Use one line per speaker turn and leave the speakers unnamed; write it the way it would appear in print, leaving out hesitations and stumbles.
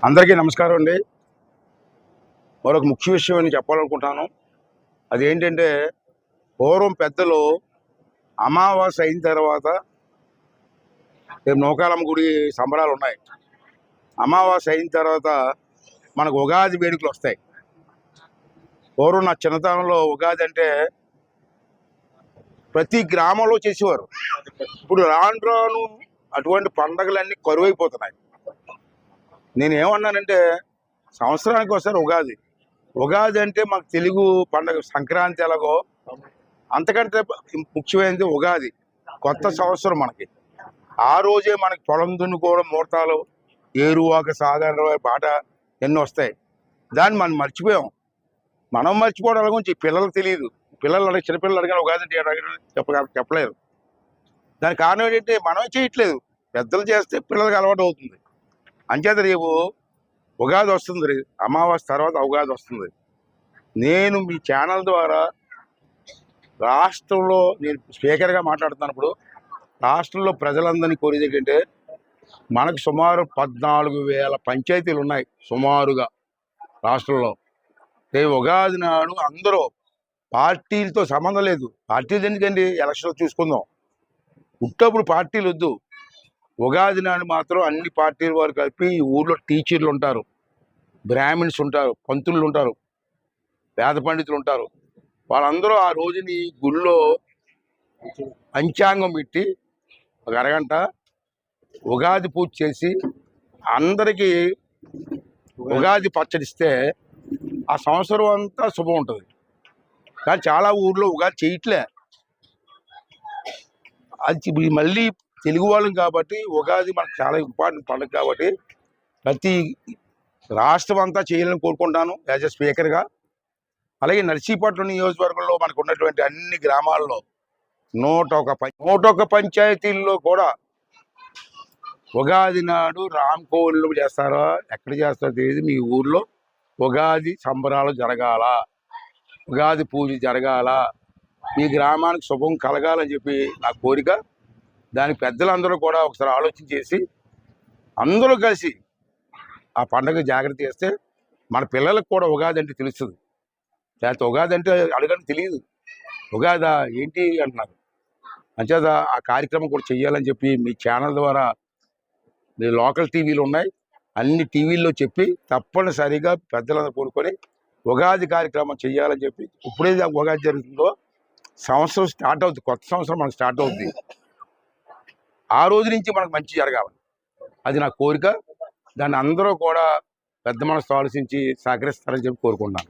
అందరికీ నమస్కారం అండి. మరొక ముఖ్య విషయం నేను చెప్పాలనుకుంటున్నాను. అదేంటంటే పూర్వం పెద్దలు అమావాస్య అయిన తర్వాత రేపు నూకాలమ్మ గుడి సంబరాలు ఉన్నాయి. అమావాస్య అయిన తర్వాత మనకు ఉగాది వేడుకలు వస్తాయి. పూర్వం నా చిన్నతనంలో ఉగాది అంటే ప్రతి గ్రామంలో చేసేవారు. ఇప్పుడు రాను రాను అటువంటి పండగలన్నీ కరువైపోతున్నాయి. నేనేమన్నానంటే సంవత్సరానికి ఒకసారి ఉగాది అంటే మాకు తెలుగు పండగ సంక్రాంతి ఎలాగో అంతకంటే ముఖ్యమైనది ఉగాది. కొత్త సంవత్సరం మనకి. ఆ రోజే మనకి పొలం దున్నుకోవడం, ముహూర్తాలు, ఏరువాక సాధారణ పాట ఎన్నో వస్తాయి. దాన్ని మనం మర్చిపోయాం. మనం మర్చిపోవడం గురించి పిల్లలకు తెలియదు. పిల్లలు చిన్నపిల్లలు అడిగిన ఉగాది అంటే చెప్పలేరు. దానికి కారణం ఏంటంటే మనమే చేయట్లేదు. పెద్దలు చేస్తే పిల్లలకి అలవాటు అవుతుంది. అంచేత రేపు ఉగాది వస్తుంది. అమావాస్య తర్వాత ఉగాది వస్తుంది. నేను మీ ఛానల్ ద్వారా రాష్ట్రంలో నేను స్పీకర్గా మాట్లాడుతున్నప్పుడు రాష్ట్రంలో ప్రజలందరినీ కోరేది ఏంటంటే మనకు సుమారు 14,000 పంచాయతీలు ఉన్నాయి సుమారుగా రాష్ట్రంలో. రేపు ఉగాది నాడు అందరూ పార్టీలతో సంబంధం లేదు. పార్టీలు ఎందుకండి, ఎలక్షన్లు చూసుకుందాం. పుట్టప్పుడు పార్టీలు వద్దు. ఉగాది నాడు మాత్రం అన్ని పార్టీల వారు కలిపి ఊళ్ళో టీచర్లు ఉంటారు, బ్రాహ్మిన్స్ ఉంటారు, పంతులు ఉంటారు, వేద పండితులు ఉంటారు. వాళ్ళందరూ ఆ రోజుని గుళ్ళో పంచాంగం పెట్టి ఒక అరగంట ఉగాది పూజ చేసి అందరికీ ఉగాది పచ్చడిస్తే ఆ సంవత్సరం అంతా శుభం ఉంటుంది. కానీ చాలా ఊర్లో ఉగాది చేయట్లే. అది మళ్ళీ తెలుగు వాళ్ళం కాబట్టి ఉగాది మనకు చాలా ఇంపార్టెంట్ పండుగ కాబట్టి ప్రతి రాష్ట్రం అంతా చేయాలని కోరుకుంటాను యాజ్ ఎ స్పీకర్గా. అలాగే నర్సీపట్నం నియోజకవర్గంలో మనకు ఉన్నటువంటి అన్ని గ్రామాల్లో 101 పంచాయతీల్లో కూడా ఉగాది నాడు రామ్కోళ్ళు చేస్తారో ఎక్కడ చేస్తారో తెలియదు. మీ ఊర్లో ఉగాది సంబరాలు జరగాల, ఉగాది పూజ జరగాల, మీ గ్రామానికి శుభం కలగాలని చెప్పి నా కోరిక. దానికి పెద్దలందరూ కూడా ఒకసారి ఆలోచన చేసి అందరూ కలిసి ఆ పండుగ జాగ్రత్త చేస్తే మన పిల్లలకు కూడా ఉగాది అంటే తెలుస్తుంది. లేకపోతే ఉగాది అంటే అడగని తెలియదు. ఉగాదా ఏంటి అంటున్నారు. అంచేత ఆ కార్యక్రమం కూడా చెయ్యాలని చెప్పి మీ ఛానల్ ద్వారా, మీ లోకల్ టీవీలు ఉన్నాయి, అన్ని టీవీల్లో చెప్పి తప్పనిసరిగా పెద్దలందరూ కోరుకొని ఉగాది కార్యక్రమం చెయ్యాలని చెప్పి. ఇప్పుడేది ఉగాది జరుగుతుందో సంవత్సరం స్టార్ట్ అవుతుంది, కొత్త సంవత్సరం మనకు స్టార్ట్ అవుతుంది. ఆ రోజు నుంచి మనకు మంచి జరగాలి, అది నా కోరిక. దాన్ని అందరూ కూడా పెద్ద మనసు ఆలోచించి సహకరిస్తారని చెప్పి కోరుకుంటున్నాను.